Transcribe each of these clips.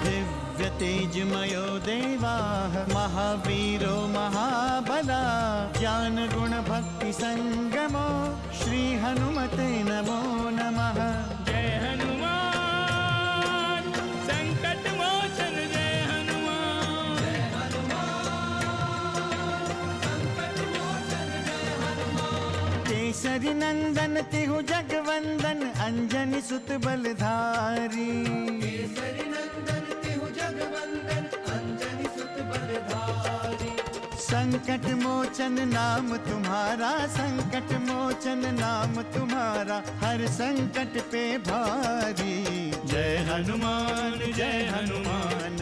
दिव्य तेजमयो देवाः महावीरो महाबला ज्ञान गुण भक्ति संगमो श्री हनुमते नमो नमः। जय हनुमान संकट मोचन जय हनुमान। जय हनुमान संकट मोचन जय हनुमान। केसरी नंदन तिहु जगवंदन अंजनी सुत बलधारी। केसरी नंदन तिहु जगवंदन अंजनी सुत बलधारी। संकट मोचन नाम तुम्हारा संकट मोचन नाम तुम्हारा हर संकट पे भारी। जय हनुमान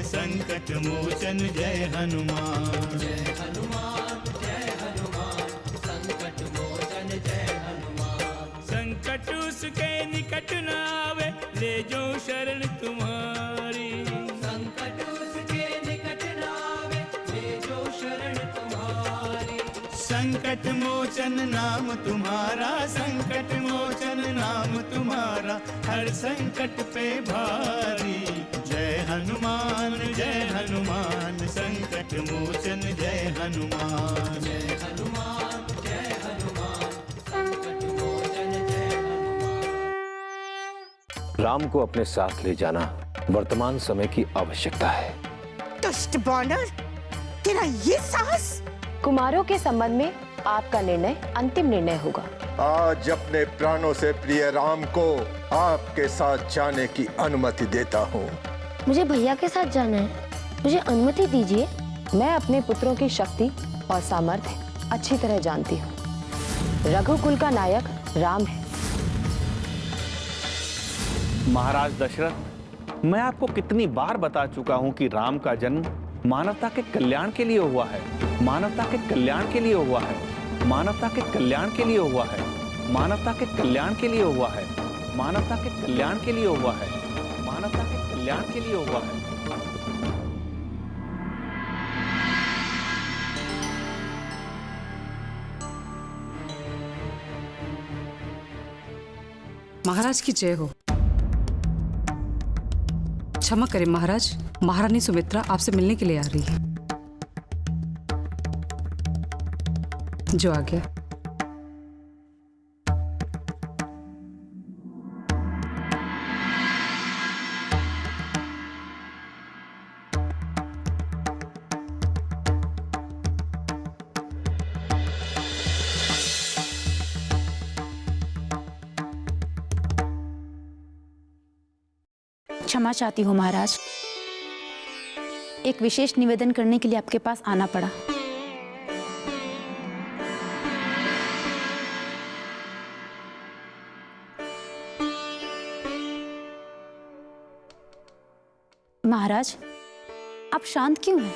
संकट मोचन जय हनुमान। जय हनुमान संकट मोचन जय हनुमान। संकट उसके निकट न आवे ले जो शरण तुम्हारी। संकट उसके निकट न आवे ले जो शरण तुम्हारी। संकट मोचन नाम तुम्हारा संकट मोचन नाम तुम्हारा हर संकट पे भारी। जय हनुमान संकट मोचन जय हनुमान। जय हनुमान संकट मोचन जय हनुमान। राम को अपने साथ ले जाना वर्तमान समय की आवश्यकता है। दुष्ट बानर, तेरा ये साहस! कुमारों के संबंध में आपका निर्णय अंतिम निर्णय होगा। आज अपने प्राणों से प्रिय राम को आपके साथ जाने की अनुमति देता हूँ। मुझे भैया के साथ जाना है, मुझे अनुमति दीजिए। मैं अपने पुत्रों की शक्ति और सामर्थ्य अच्छी तरह जानती हूँ। रघुकुल का नायक राम है। महाराज दशरथ, मैं आपको कितनी बार बता चुका हूं कि राम का जन्म मानवता के कल्याण के लिए हुआ है। मानवता के कल्याण के लिए हुआ है। मानवता के कल्याण के लिए हुआ है। मानवता के कल्याण के लिए हुआ है। मानवता के कल्याण के लिए हुआ है। मानवता के कल्याण के लिए हुआ है। महाराज की जय हो। क्षमा करें महाराज, महारानी सुमित्रा आपसे मिलने के लिए आ रही है। जो आ गया। क्षमा चाहती हूँ महाराज, एक विशेष निवेदन करने के लिए आपके पास आना पड़ा। महाराज, आप शांत क्यों हैं?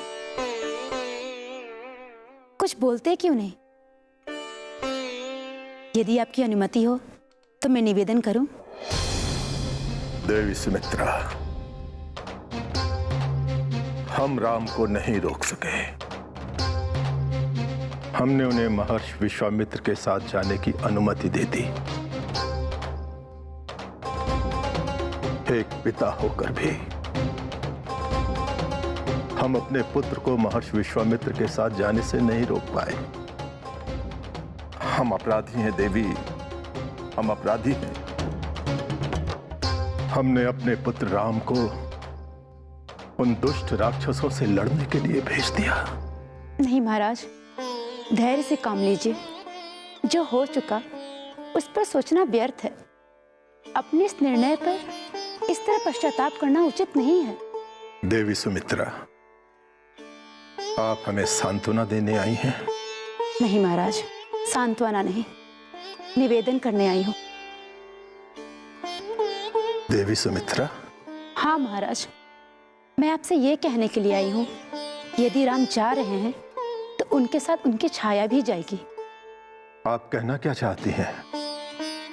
कुछ बोलते क्यों नहीं? यदि आपकी अनुमति हो तो मैं निवेदन करूं। देवी सुमित्रा, हम राम को नहीं रोक सके। हमने उन्हें महर्षि विश्वामित्र के साथ जाने की अनुमति दे दी। एक पिता होकर भी हम अपने पुत्र को महर्षि विश्वामित्र के साथ जाने से नहीं रोक पाए। हम अपराधी हैं देवी, हम अपराधी हैं। हमने अपने पुत्र राम को उन दुष्ट राक्षसों से लड़ने के लिए भेज दिया। नहीं महाराज, धैर्य से काम लीजिए। जो हो चुका उस पर सोचना व्यर्थ है। अपने इस निर्णय पर इस तरह पश्चाताप करना उचित नहीं है। देवी सुमित्रा, आप हमें सांत्वना देने आई हैं? नहीं महाराज, सांत्वना नहीं, निवेदन करने आई हूँ। देवी सुमित्रा? हाँ महाराज, मैं आपसे ये कहने के लिए आई हूँ, यदि राम जा रहे हैं तो उनके साथ उनकी छाया भी जाएगी। आप कहना क्या चाहती हैं?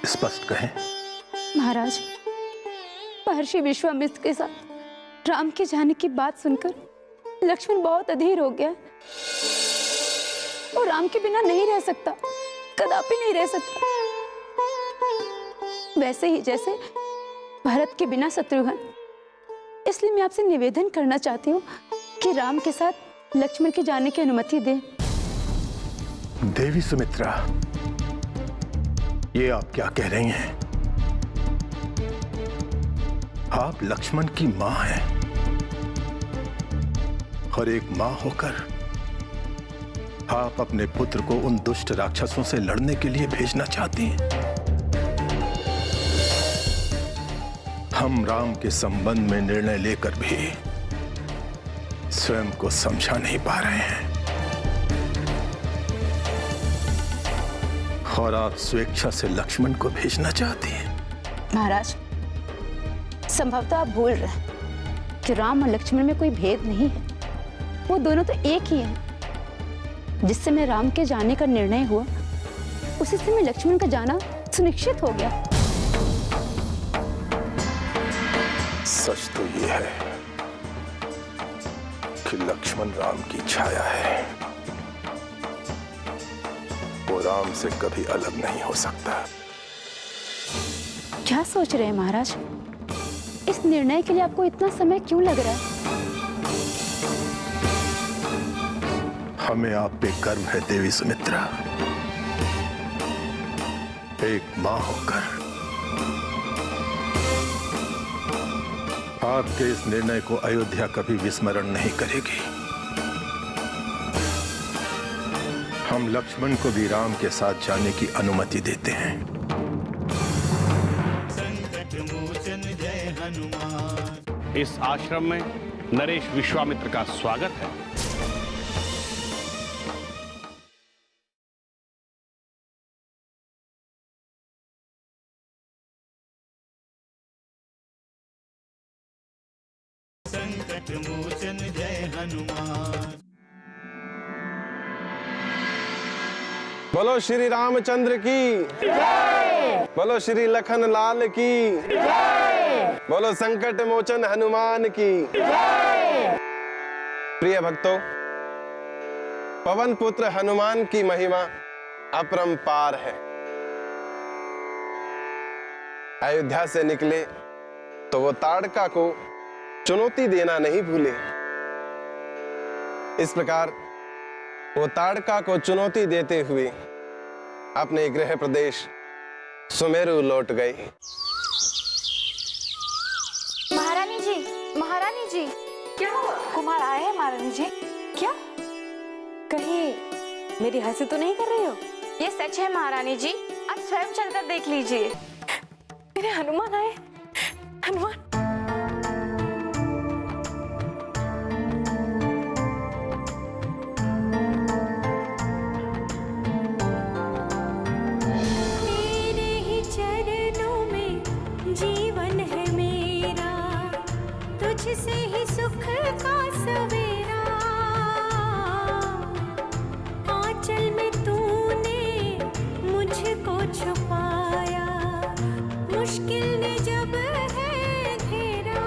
स्पष्ट कहें। महाराज, महर्षि विश्वामित्र के साथ राम के जाने की बात सुनकर लक्ष्मण बहुत अधीर हो गया और राम के बिना नहीं रह सकता, कदापि नहीं रह सकता। वैसे ही जैसे भरत के बिना शत्रुघ्न इसलिए मैं आपसे निवेदन करना चाहती हूँ कि राम के साथ लक्ष्मण के जाने की अनुमति दें। देवी सुमित्रा, ये आप क्या कह रही हैं? आप लक्ष्मण की मां हैं और एक मां होकर आप अपने पुत्र को उन दुष्ट राक्षसों से लड़ने के लिए भेजना चाहती हैं। हम राम के संबंध में निर्णय लेकर भी स्वयं को समझा नहीं पा रहे हैं और आप स्वेच्छा से लक्ष्मण को भेजना चाहती हैं। महाराज, संभवतः आप भूल रहे हैं कि राम और लक्ष्मण में कोई भेद नहीं है। वो दोनों तो एक ही हैं। जिस समय राम के जाने का निर्णय हुआ, उसी समय लक्ष्मण का जाना सुनिश्चित हो गया। सच तो ये है कि लक्ष्मण राम की छाया है। वो राम से कभी अलग नहीं हो सकता। क्या सोच रहे हैं महाराज? इस निर्णय के लिए आपको इतना समय क्यों लग रहा है? हमें आप पे गर्व है देवी सुमित्रा। एक मां होकर आपके इस निर्णय को अयोध्या कभी विस्मरण नहीं करेगी। हम लक्ष्मण को भी राम के साथ जाने की अनुमति देते हैं। संकट मोचन जय हनुमान। इस आश्रम में नरेश विश्वामित्र का स्वागत है। संकट मोचन जय हनुमान। बोलो श्री रामचंद्र की जय। बोलो श्री लखन लाल की जय। बोलो संकट मोचन हनुमान की जय। प्रिय भक्तों, पवन पुत्र हनुमान की महिमा अपरंपार है। अयोध्या से निकले तो वो ताड़का को चुनौती देना नहीं भूले। इस प्रकार वो ताड़का को चुनौती देते हुए अपने गृह प्रदेश सुमेरु लौट गए। महारानी जी, महारानी जी, क्या हुआ? कुमार आए हैं महारानी जी। क्या? कहीं मेरी हंसी तो नहीं कर रही हो? ये सच है महारानी जी, आप स्वयं चलकर देख लीजिए। मेरे हनुमान आए। हनुमान, जीवन है मेरा, तुझसे ही सुख का सवेरा। आंचल में तूने मुझको छुपाया, मुश्किल ने जब है घेरा।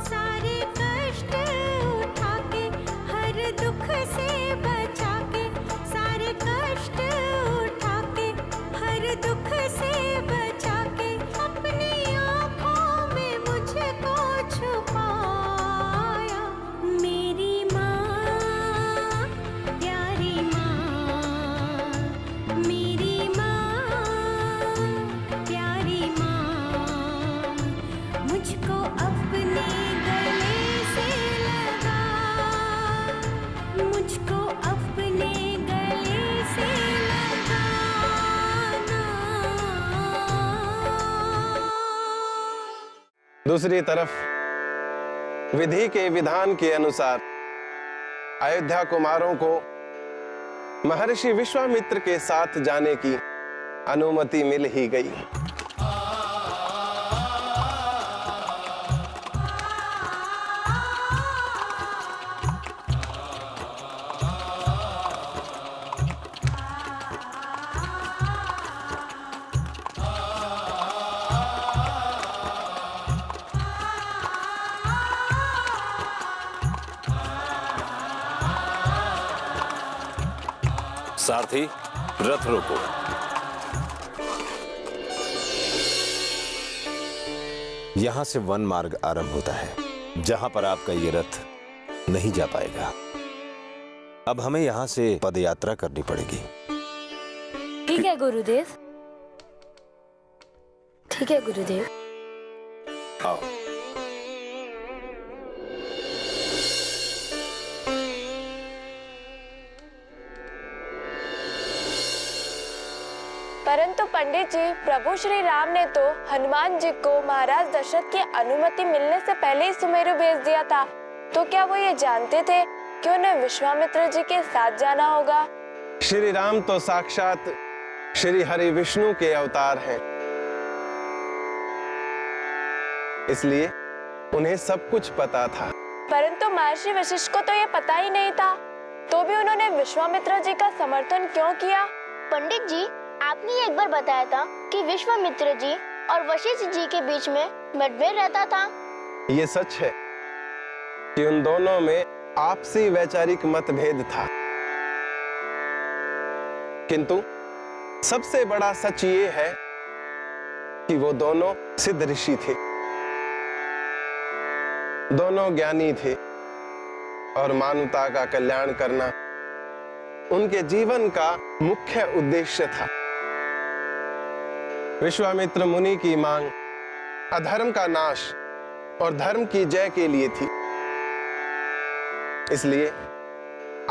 सारे कष्ट उठा के, हर दुख से बचा के, सारे कष्ट उठा के, हर दुख से बचा के, अपनी आँखों में मुझको छुपाया। मेरी माँ, प्यारी माँ, मेरी माँ, प्यारी माँ, मुझको अपने गले से लगा, मुझको अपने गले से दूसरी तरफ विधि के विधान के अनुसार अयोध्या कुमारों को महर्षि विश्वामित्र के साथ जाने की अनुमति मिल ही गई। सारथी, रथ रोको। यहां से वन मार्ग आरंभ होता है, जहां पर आपका ये रथ नहीं जा पाएगा। अब हमें यहां से पदयात्रा करनी पड़ेगी। ठीक है गुरुदेव, ठीक है गुरुदेव। आओ। परंतु पंडित जी, प्रभु श्री राम ने तो हनुमान जी को महाराज दशरथ की अनुमति मिलने से पहले ही सुमेरु भेज दिया था। तो क्या वो ये जानते थे कि उन्हें विश्वामित्र जी के साथ जाना होगा? श्री राम तो साक्षात श्री हरि विष्णु के अवतार हैं, इसलिए उन्हें सब कुछ पता था। परंतु महर्षि वशिष्ठ को तो ये पता ही नहीं था, तो भी उन्होंने विश्वामित्र जी का समर्थन क्यों किया? पंडित जी, आपने एक बार बताया था कि विश्वामित्र जी और वशिष्ठ जी के बीच में मतभेद रहता था। ये सच है कि उन दोनों में आपसी वैचारिक मतभेद था, किंतु सबसे बड़ा सच ये है कि वो दोनों सिद्ध ऋषि थे, दोनों ज्ञानी थे और मानवता का कल्याण करना उनके जीवन का मुख्य उद्देश्य था। विश्वामित्र मुनि की मांग अधर्म का नाश और धर्म की जय के लिए थी, इसलिए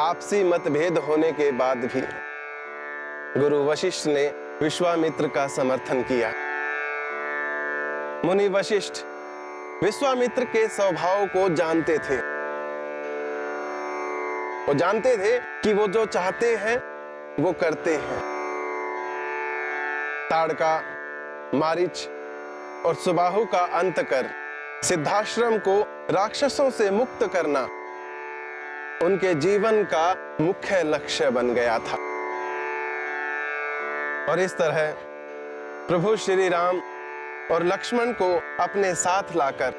आपसी मतभेद होने के बाद भी गुरु वशिष्ठ ने विश्वामित्र का समर्थन किया। मुनि वशिष्ठ विश्वामित्र के स्वभाव को जानते थे। वो जानते थे कि वो जो चाहते हैं वो करते हैं। ताड़का, मारीच और सुबाहु का अंत कर सिद्धाश्रम को राक्षसों से मुक्त करना उनके जीवन का मुख्य लक्ष्य बन गया था। और इस तरह प्रभु श्री राम और लक्ष्मण को अपने साथ लाकर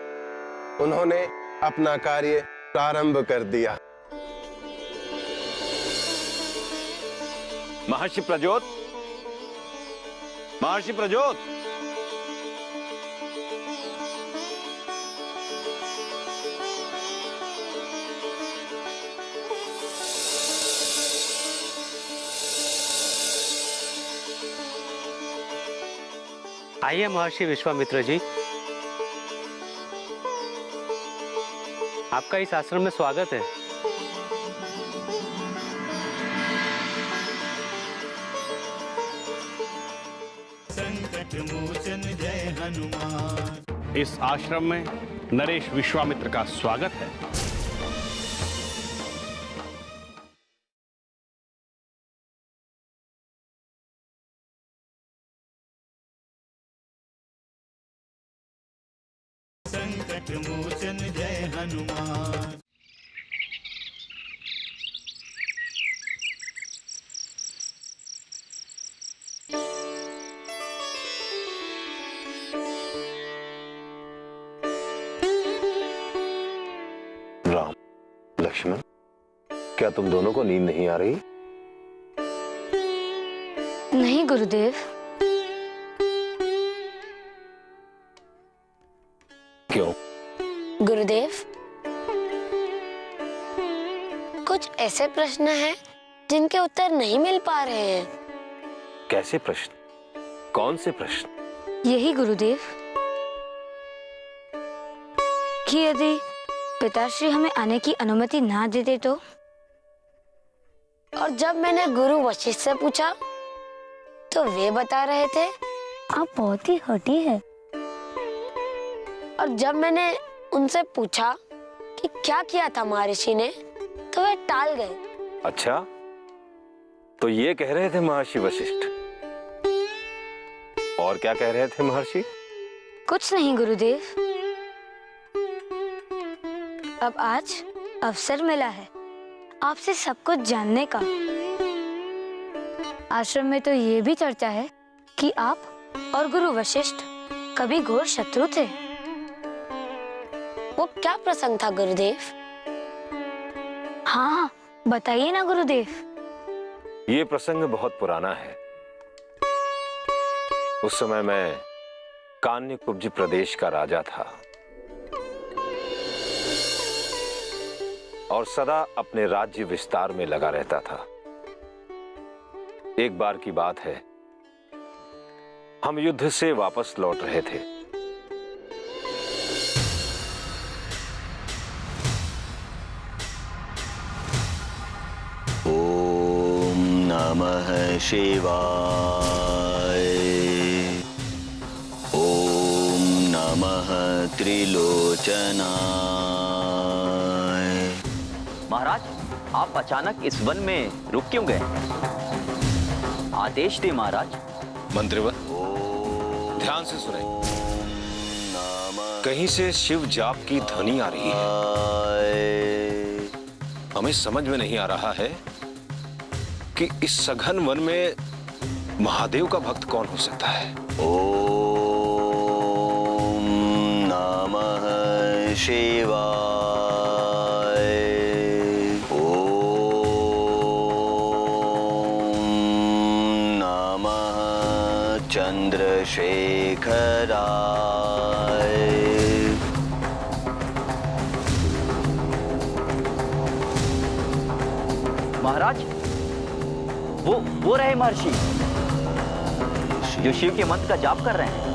उन्होंने अपना कार्य प्रारंभ कर दिया। महर्षि प्रज्योत, महर्षि प्रज्योत, आइए महर्षि विश्वामित्र जी, आपका इस आश्रम में स्वागत है। संकट मोचन जय हनुमान। इस आश्रम में नरेश विश्वामित्र का स्वागत है। संकट मोचन जय हनुमान। राम, लक्ष्मण, क्या तुम दोनों को नींद नहीं आ रही? नहीं गुरुदेव। क्यों? गुरुदेव, कुछ ऐसे प्रश्न हैं जिनके उत्तर नहीं मिल पा रहे हैं। कैसे प्रश्न? कौन से प्रश्न? यही गुरुदेव कि यदि पिताश्री हमें आने की अनुमति ना देते तो, और जब मैंने गुरु वशिष्ठ से पूछा तो वे बता रहे थे आप बहुत ही हठी है, और जब मैंने उनसे पूछा कि क्या किया था महर्षि ने तो वे टाल गए। अच्छा, तो ये कह रहे थे महर्षि वशिष्ठ। और क्या कह रहे थे महर्षि? कुछ नहीं गुरुदेव, अब आज अवसर मिला है आपसे सब कुछ जानने का। आश्रम में तो ये भी चर्चा है कि आप और गुरु वशिष्ठ कभी घोर शत्रु थे। वो क्या प्रसंग था गुरुदेव? हाँ, बताइए ना गुरुदेव। ये प्रसंग बहुत पुराना है। उस समय मैं कान्यकुब्ज प्रदेश का राजा था और सदा अपने राज्य विस्तार में लगा रहता था। एक बार की बात है, हम युद्ध से वापस लौट रहे थे। ओम नमः शिवाय। ओम नमः त्रिलोचनाय। महाराज, आप अचानक इस वन में रुक क्यों गए? आदेश दे महाराज। मंत्रीवर, ध्यान से सुने। कहीं से शिव जाप की ध्वनि आ रही है। हमें समझ में नहीं आ रहा है कि इस सघन वन में महादेव का भक्त कौन हो सकता है। ओम नमः शिवाय। ओम नमः चंद्रशेखराय। महाराज, वो रहे महर्षि जो शिव के मंत्र का जाप कर रहे हैं।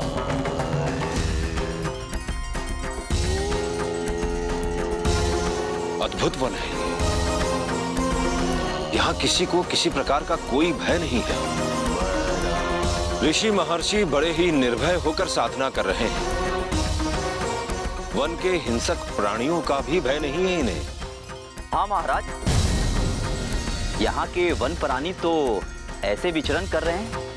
अद्भुत वन है। यहाँ किसी को किसी प्रकार का कोई भय नहीं है। ऋषि महर्षि बड़े ही निर्भय होकर साधना कर रहे हैं। वन के हिंसक प्राणियों का भी भय नहीं है इन्हें। हाँ महाराज, यहाँ के वन प्राणी तो ऐसे विचरण कर रहे हैं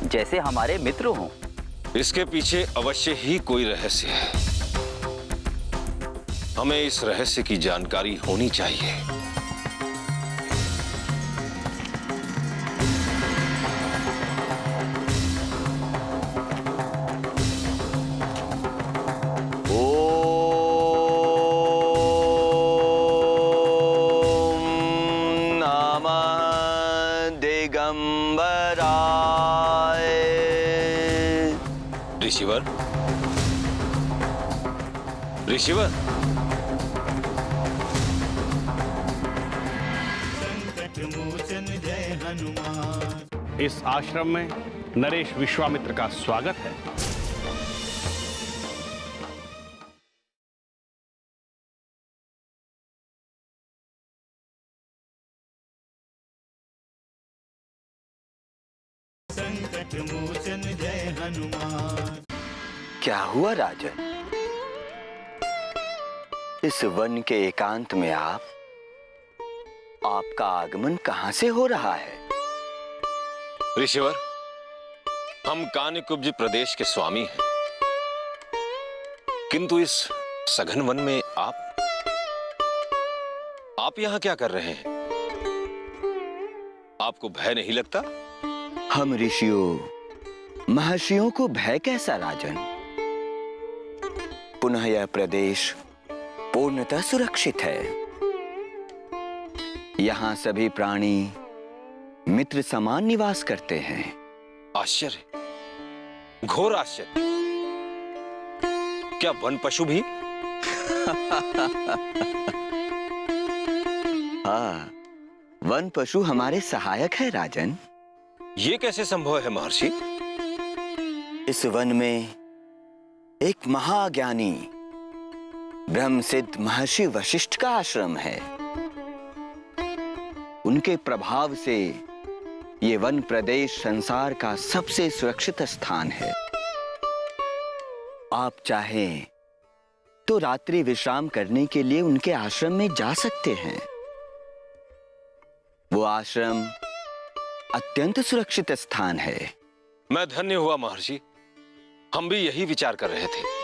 जैसे हमारे मित्र हों। इसके पीछे अवश्य ही कोई रहस्य है। हमें इस रहस्य की जानकारी होनी चाहिए। ऋषिवर, ऋषिवर, संकट मोचन जय हनुमान। इस आश्रम में नरेश विश्वामित्र का स्वागत है। संकट मोचन जय हनुमान। क्या हुआ राजन? इस वन के एकांत में आपका आगमन कहां से हो रहा है? ऋषिवर, हम कान्यकुब्ज प्रदेश के स्वामी हैं, किंतु इस सघन वन में आप यहां क्या कर रहे हैं? आपको भय नहीं लगता? हम ऋषियों महर्षियों को भय कैसा राजन? पुनः यह प्रदेश पूर्णतः सुरक्षित है। यहाँ सभी प्राणी मित्र समान निवास करते हैं। आश्चर्य, घोर आश्चर्य। क्या वन पशु भी? हाँ, वन पशु हमारे सहायक है राजन। ये कैसे संभव है महर्षि? इस वन में एक महाज्ञानी ब्रह्मसिद्ध महर्षि वशिष्ठ का आश्रम है। उनके प्रभाव से ये वन प्रदेश संसार का सबसे सुरक्षित स्थान है। आप चाहें तो रात्रि विश्राम करने के लिए उनके आश्रम में जा सकते हैं। वो आश्रम अत्यंत सुरक्षित स्थान है। मैं धन्य हुआ महर्षि, हम भी यही विचार कर रहे थे।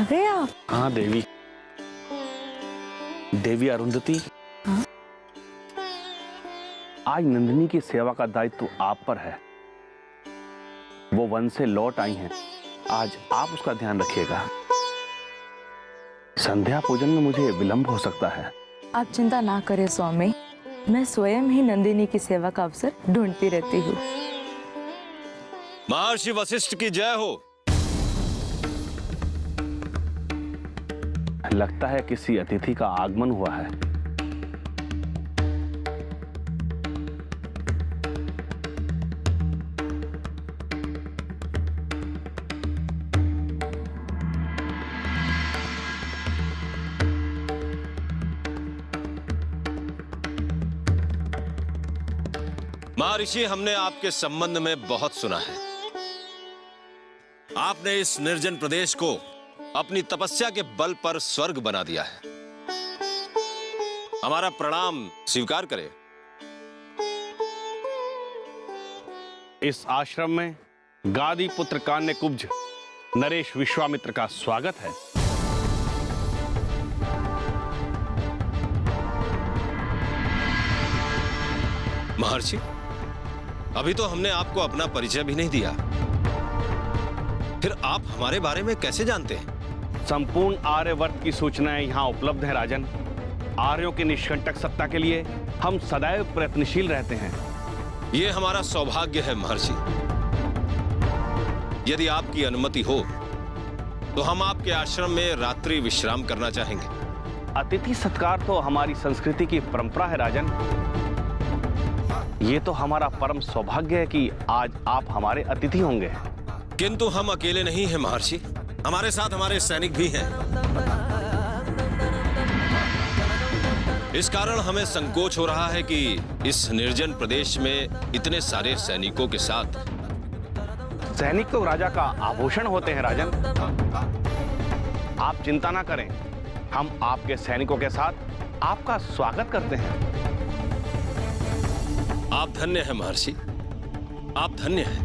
आ गए आप? हाँ देवी। देवी अरुंधति, हाँ? आज नंदिनी की सेवा का दायित्व आप पर है। वो वन से लौट आई हैं, आज आप उसका ध्यान रखिएगा। संध्या पूजन में मुझे विलंब हो सकता है। आप चिंता ना करें स्वामी, मैं स्वयं ही नंदिनी की सेवा का अवसर ढूंढती रहती हूँ। महर्षि वशिष्ठ की जय हो। लगता है किसी अतिथि का आगमन हुआ है। महर्षि, हमने आपके संबंध में बहुत सुना है। आपने इस निर्जन प्रदेश को अपनी तपस्या के बल पर स्वर्ग बना दिया है। हमारा प्रणाम स्वीकार करें। इस आश्रम में गादी पुत्र कान्य कुब्ज नरेश विश्वामित्र का स्वागत है। महर्षि, अभी तो हमने आपको अपना परिचय भी नहीं दिया, फिर आप हमारे बारे में कैसे जानते हैं? संपूर्ण आर्यवर्त की सूचनाएं यहाँ उपलब्ध है राजन। आर्यों की निष्कंटक सत्ता के लिए हम सदैव प्रयत्नशील रहते हैं। ये हमारा सौभाग्य है महर्षि। यदि आपकी अनुमति हो तो हम आपके आश्रम में रात्रि विश्राम करना चाहेंगे। अतिथि सत्कार तो हमारी संस्कृति की परंपरा है राजन। ये तो हमारा परम सौभाग्य है कि आज आप हमारे अतिथि होंगे। किंतु हम अकेले नहीं हैं महर्षि, हमारे साथ हमारे सैनिक भी हैं। इस कारण हमें संकोच हो रहा है कि इस निर्जन प्रदेश में इतने सारे सैनिकों के साथ। सैनिक तो राजा का आभूषण होते हैं राजन। आप चिंता ना करें, हम आपके सैनिकों के साथ आपका स्वागत करते हैं। आप धन्य हैं महर्षि, आप धन्य हैं।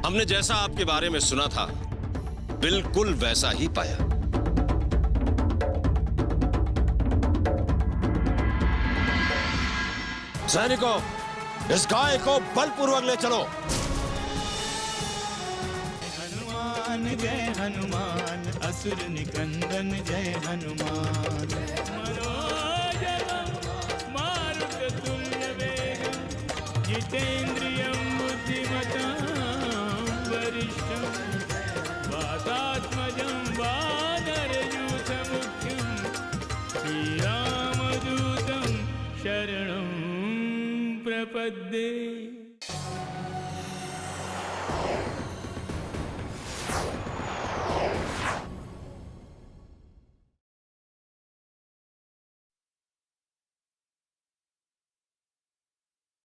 हमने जैसा आपके बारे में सुना था बिल्कुल वैसा ही पाया। सैनिकों, इस गाय को बलपूर्वक ले चलो। हनुमान जय हनुमान, असुर निकंदन जय हनुमान। मारुततुल्य वेगं, जितेन्द्रियं बुद्धिमतां वरिष्ठं, वातात्मजं वानरयूथमुख्यं, श्रीरामदूतं शरणं प्रपद्ये।